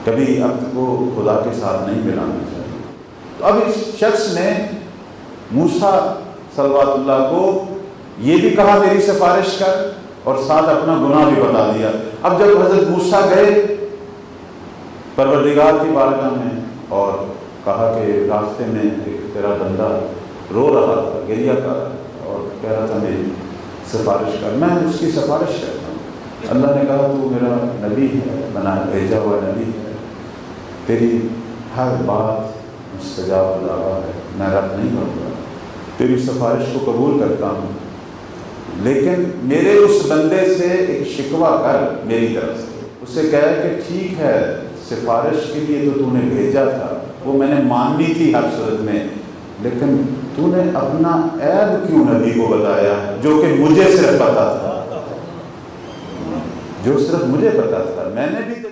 کبھی عبد کو خدا کے ساتھ نہیں ملانا چاہیے۔ تو اب اس شخص نے موسیٰ صلوات اللہ کو یہ بھی کہا میری سفارش کر، اور ساتھ اپنا گناہ بھی بتا دیا۔ اب جب حضرت موسیٰ گئے پروردگار کی بارگاہ میں اور کہا کہ راستے میں ایک تیرا بندہ رو رہا تھا، گریہ کر رہا تھا اور کہہ رہا تھا میری سفارش کر، میں اس کی سفارش کرتا ہوں۔ اللہ نے کہا تو میرا نبی ہے، بنا بھیجا ہوا نبی ہے، تیری ہر بات مستجاب الدعویٰ ہے، میں رد نہیں کروں گا، تیری سفارش کو قبول کرتا ہوں، لیکن میرے اس بندے سے ایک شکوہ کر میری طرف سے، اس سے کہا کہ ٹھیک ہے سفارش کے لیے تو نے بھیجا تھا، وہ میں نے ماننی تھی ہر صورت میں، لیکن تو نے اپنا عیب کیوں نبی کو بتایا جو کہ مجھے صرف پتا تھا، جو صرف مجھے پتا تھا، میں نے بھی